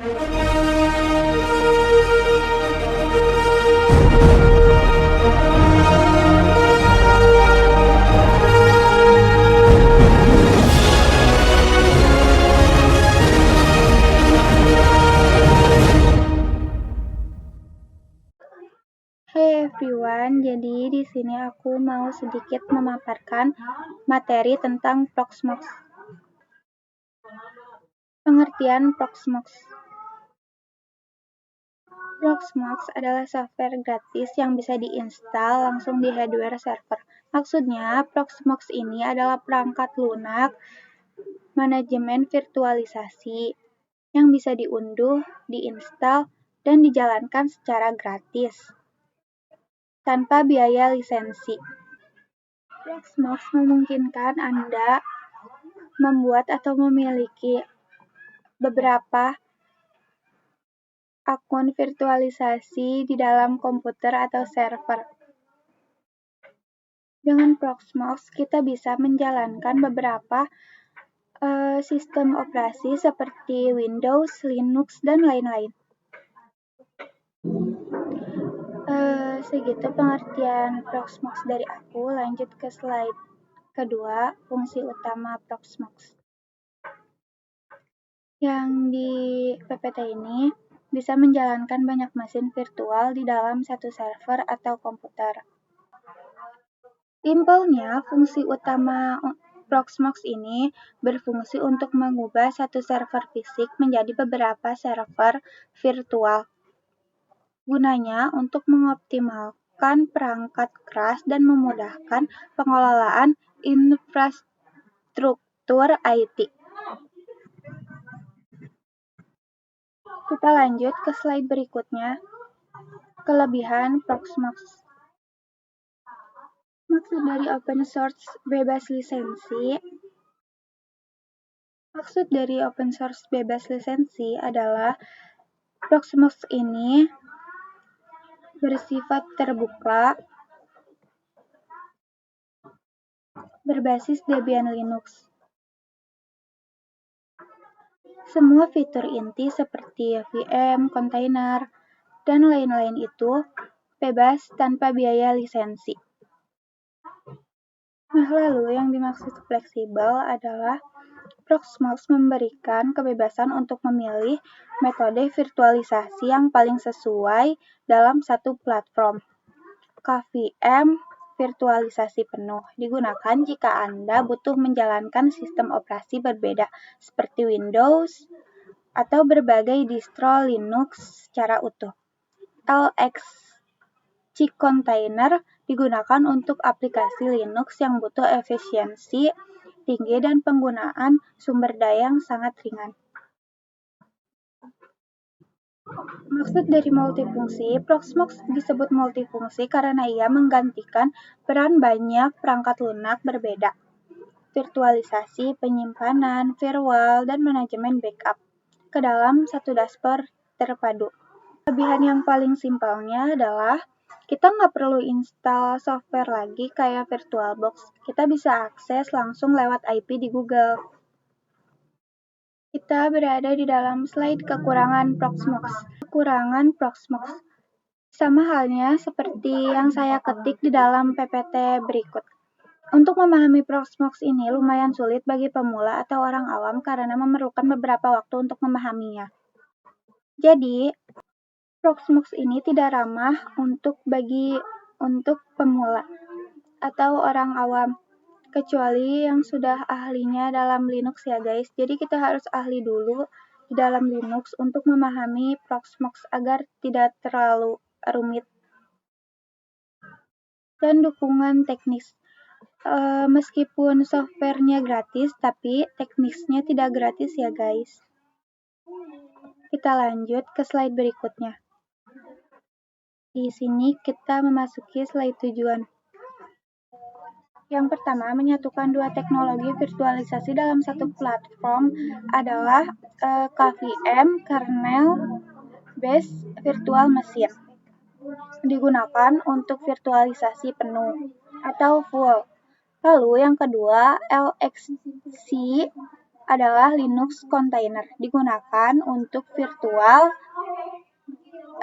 Hey everyone, jadi di sini aku mau sedikit memaparkan materi tentang Proxmox. Pengertian Proxmox. Proxmox adalah software gratis yang bisa diinstal langsung di hardware server. Maksudnya, Proxmox ini adalah perangkat lunak manajemen virtualisasi yang bisa diunduh, diinstal, dan dijalankan secara gratis tanpa biaya lisensi. Proxmox memungkinkan Anda membuat atau memiliki beberapa akun virtualisasi di dalam komputer atau server. Dengan Proxmox, kita bisa menjalankan beberapa sistem operasi seperti Windows, Linux, dan lain-lain. Segitu pengertian Proxmox dari aku. Lanjut ke slide kedua, fungsi utama Proxmox. Yang di PPT ini bisa menjalankan banyak mesin virtual di dalam satu server atau komputer. Simpelnya, fungsi utama Proxmox ini berfungsi untuk mengubah satu server fisik menjadi beberapa server virtual. Gunanya untuk mengoptimalkan perangkat keras dan memudahkan pengelolaan infrastruktur IT. Kita lanjut ke slide berikutnya. Kelebihan Proxmox. Maksud dari open source bebas lisensi. Maksud dari open source bebas lisensi adalah Proxmox ini bersifat terbuka, berbasis Debian Linux. Semua fitur inti seperti VM, kontainer, dan lain-lain itu bebas tanpa biaya lisensi. Nah, lalu yang dimaksud fleksibel adalah Proxmox memberikan kebebasan untuk memilih metode virtualisasi yang paling sesuai dalam satu platform. KVM virtualisasi penuh digunakan jika Anda butuh menjalankan sistem operasi berbeda seperti Windows atau berbagai distro Linux secara utuh. LXC Container digunakan untuk aplikasi Linux yang butuh efisiensi tinggi dan penggunaan sumber daya yang sangat ringan. Maksud dari multifungsi, Proxmox disebut multifungsi karena ia menggantikan peran banyak perangkat lunak berbeda. Virtualisasi, penyimpanan, firewall, dan manajemen backup ke dalam satu dashboard terpadu. Kelebihan yang paling simpelnya adalah kita nggak perlu install software lagi kayak VirtualBox. Kita bisa akses langsung lewat IP di Google. Kita berada di dalam slide kekurangan Proxmox. Kekurangan Proxmox sama halnya seperti yang saya ketik di dalam PPT berikut. Untuk memahami Proxmox ini lumayan sulit bagi pemula atau orang awam karena memerlukan beberapa waktu untuk memahaminya. Jadi, Proxmox ini tidak ramah untuk pemula atau orang awam, kecuali yang sudah ahlinya dalam Linux ya guys. Jadi kita harus ahli dulu di dalam Linux untuk memahami Proxmox agar tidak terlalu rumit. Dan dukungan teknis. Meskipun softwarenya gratis, tapi teknisnya tidak gratis ya guys. Kita lanjut ke slide berikutnya. Di sini kita memasuki slide tujuan. Yang pertama, menyatukan dua teknologi virtualisasi dalam satu platform adalah KVM, Kernel Based Virtual Machine. Digunakan untuk virtualisasi penuh atau full. Lalu yang kedua, LXC adalah Linux Container, digunakan untuk virtual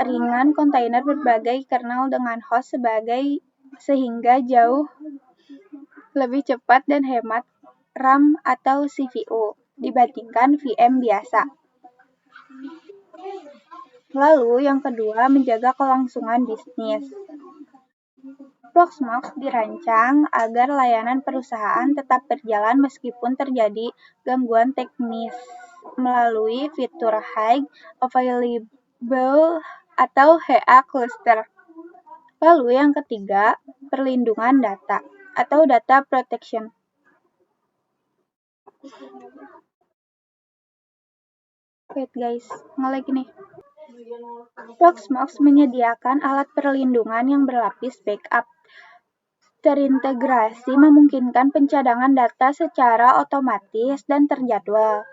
ringan kontainer berbagai kernel dengan host sehingga jauh lebih cepat dan hemat RAM atau CPU dibandingkan VM biasa. Lalu yang kedua, menjaga kelangsungan bisnis. Proxmox dirancang agar layanan perusahaan tetap berjalan meskipun terjadi gangguan teknis melalui fitur High Available atau HA Cluster. Lalu yang ketiga, perlindungan data atau data protection. Wait guys, nge-lag nih. Proxmox menyediakan alat perlindungan yang berlapis backup terintegrasi, memungkinkan pencadangan data secara otomatis dan terjadwal.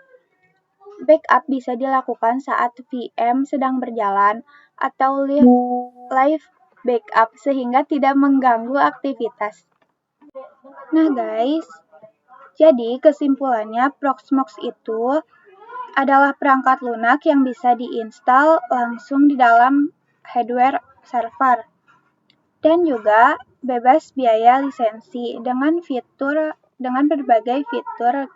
Backup bisa dilakukan saat VM sedang berjalan atau live backup sehingga tidak mengganggu aktivitas. Nah guys, jadi kesimpulannya Proxmox itu adalah perangkat lunak yang bisa diinstal langsung di dalam hardware server dan juga bebas biaya lisensi dengan berbagai fitur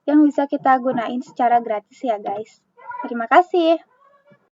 yang bisa kita gunain secara gratis ya guys. Terima kasih.